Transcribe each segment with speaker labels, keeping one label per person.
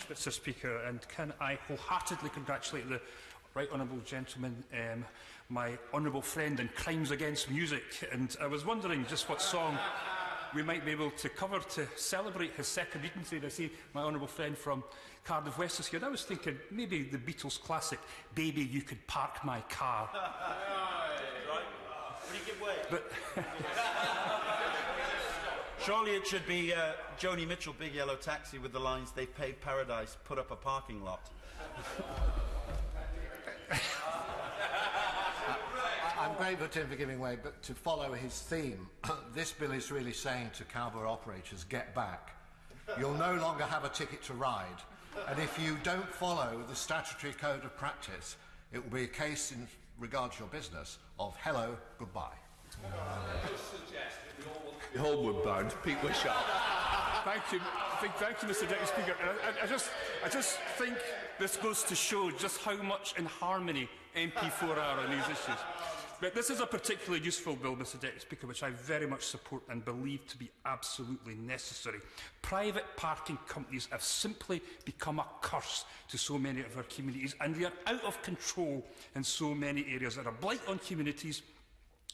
Speaker 1: much, Mr. Speaker, and can I wholeheartedly congratulate the right honourable gentleman, my honourable friend in Crimes Against Music. And I was wondering just what song we might be able to cover to celebrate his second regency. And I see my honourable friend from Cardiff West is here. And I was thinking maybe the Beatles classic, Baby, You Could Park My Car.
Speaker 2: Right. Will you give way?
Speaker 1: But
Speaker 2: surely it should be Joni Mitchell, Big Yellow Taxi, with the lines, "They paved paradise, put up a parking lot."
Speaker 3: I'm grateful to him for giving way, but to follow his theme, this bill is really saying to cowboy operators, get back. You'll no longer have a ticket to ride, and if you don't follow the statutory code of practice, it will be a case in regard to your business of hello, goodbye.
Speaker 4: Homeward bound, Pete Wishart.
Speaker 1: thank you, Mr. Deputy Speaker. I just think this goes to show just how much in harmony MP4 are on these issues. But this is a particularly useful bill, Mr. Deputy Speaker, which I very much support and believe to be absolutely necessary. Private parking companies have simply become a curse to so many of our communities, and they are out of control in so many areas. They're a blight on communities,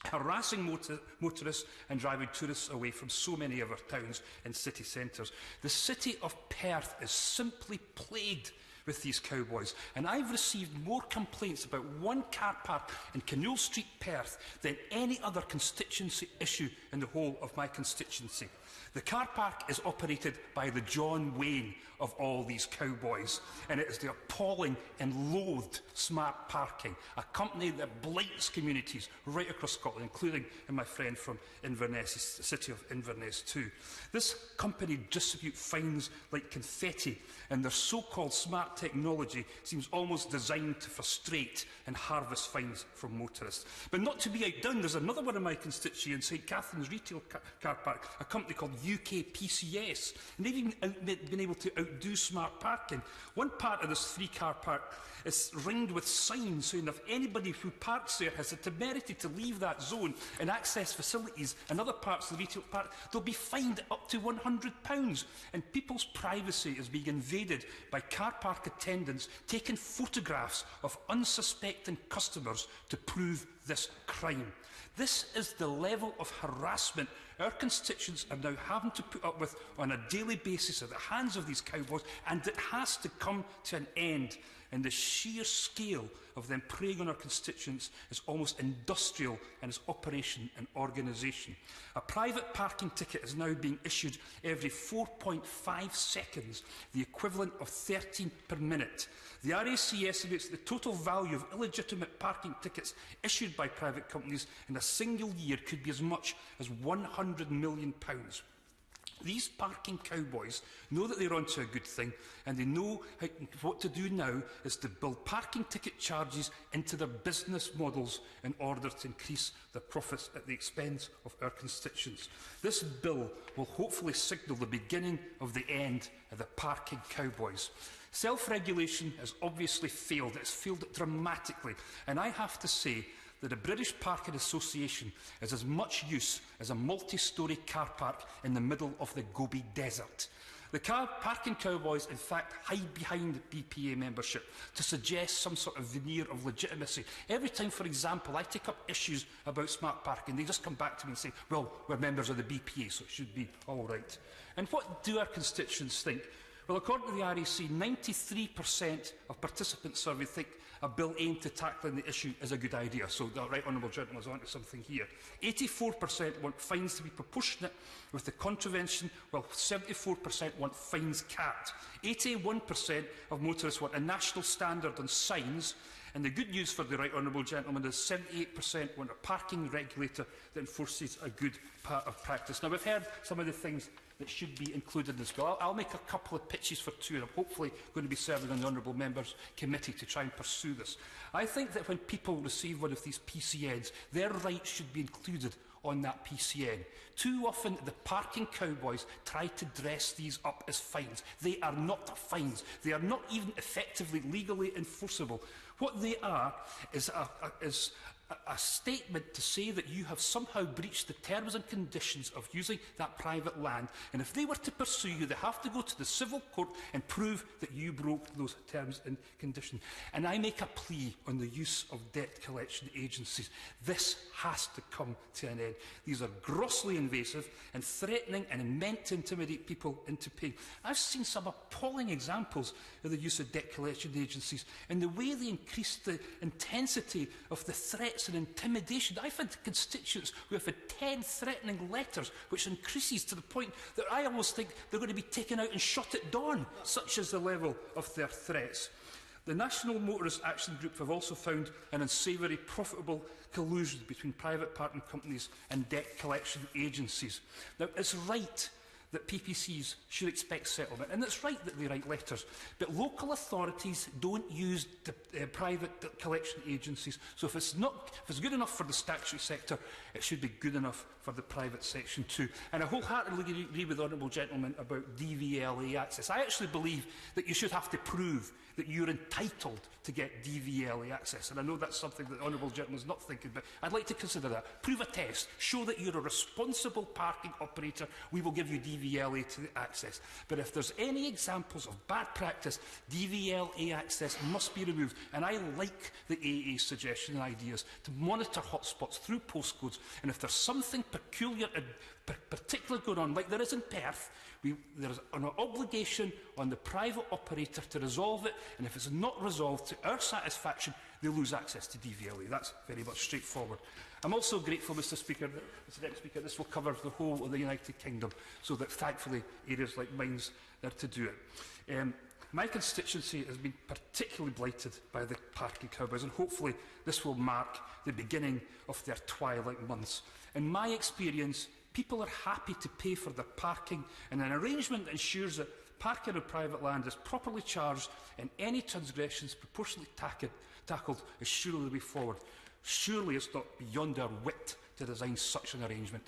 Speaker 1: harassing motorists and driving tourists away from so many of our towns and city centres. The city of Perth is simply plagued with these cowboys, and I've received more complaints about one car park in Canole Street, Perth, than any other constituency issue in the whole of my constituency. The car park is operated by the John Wayne of all these cowboys, and it is the appalling and loathed Smart Parking, a company that blights communities right across Scotland, including in my friend from Inverness, the city of Inverness too. This company distributes fines like confetti, and their so-called smart technology seems almost designed to frustrate and harvest fines from motorists. But not to be outdone, there's another one in my constituency in St Catherine's retail car park, a company called UK PCS, and they've even been able to outdo Smart Parking. One part of this free car park is ringed with signs saying if anybody who parks there has the temerity to leave that zone and access facilities and other parts of the retail park, they'll be fined up to £100. And people's privacy is being invaded by car park attendants taking photographs of unsuspecting customers to prove this crime. This is the level of harassment our constituents are now having to put up with on a daily basis at the hands of these cowboys, and it has to come to an end. And the sheer scale of them preying on our constituents is almost industrial in its operation and organisation. A private parking ticket is now being issued every 4.5 seconds, the equivalent of 13 per minute. The RAC estimates the total value of illegitimate parking tickets issued by private companies in a single year could be as much as £100 million. These parking cowboys know that they're onto a good thing, and they know what to do now is to build parking ticket charges into their business models in order to increase their profits at the expense of our constituents. This bill will hopefully signal the beginning of the end of the parking cowboys. Self-regulation has obviously failed. It's failed dramatically, and I have to say that the British Parking Association is as much use as a multi-storey car park in the middle of the Gobi Desert. The parking cowboys, in fact, hide behind BPA membership to suggest some sort of veneer of legitimacy. Every time, for example, I take up issues about smart parking, they just come back to me and say, well, we're members of the BPA, so it should be all right. And what do our constituents think? Well, according to the RAC, 93% of participants surveyed think a bill aimed to tackling the issue is a good idea. So the right honourable gentleman is on to something here. 84% want fines to be proportionate with the contravention, while 74% want fines capped. 81% of motorists want a national standard on signs, and the good news for the right honourable gentleman is 78% want a parking regulator that enforces a good part of practice. Now, we've heard some of the things that should be included in this bill. I'll make a couple of pitches for two, and I'm hopefully going to be serving on the Honourable Members Committee to try and pursue this. I think that when people receive one of these PCNs, their rights should be included on that PCN. Too often the parking cowboys try to dress these up as fines. They are not fines. They are not even effectively legally enforceable. What they are is a statement to say that you have somehow breached the terms and conditions of using that private land, and if they were to pursue you, they have to go to the civil court and prove that you broke those terms and conditions. And I make a plea on the use of debt collection agencies. This has to come to an end. These are grossly invasive and threatening and meant to intimidate people into paying. I've seen some appalling examples of the use of debt collection agencies and the way they increase the intensity of the threats and intimidation. I've had constituents who have had 10 threatening letters, which increases to the point that I almost think they're going to be taken out and shot at dawn. Such is the level of their threats. The National Motorist Action Group have also found an unsavoury, profitable collusion between private parking companies and debt collection agencies. Now, it's right that PPCs should expect settlement, and it's right that they write letters, but local authorities don't use private collection agencies. So if it's good enough for the statutory sector, it should be good enough for the private section too. And I wholeheartedly agree with the honourable gentleman about DVLA access. I actually believe that you should have to prove that you're entitled to get DVLA access. And I know that's something that the honourable gentleman is not thinking, but I'd like to consider that. Prove a test. Show that you're a responsible parking operator. We will give you DVLA access. But if there's any examples of bad practice, DVLA access must be removed. And I like the AA's suggestion and ideas to monitor hotspots through postcodes. And if there's something peculiar and particular going on, like there is in Perth, there's an obligation on the private operator to resolve it, and if it's not resolved to our satisfaction, they lose access to DVLA. That's very much straightforward. I'm also grateful, Mr. Speaker, this will cover the whole of the United Kingdom, so that thankfully areas like mine's are to do it. My constituency has been particularly blighted by the parking cowboys, and hopefully this will mark the beginning of their twilight months. In my experience, people are happy to pay for their parking, and an arrangement that ensures that parking on private land is properly charged and any transgressions proportionally tackled is surely the way forward. Surely it's not beyond our wit to design such an arrangement.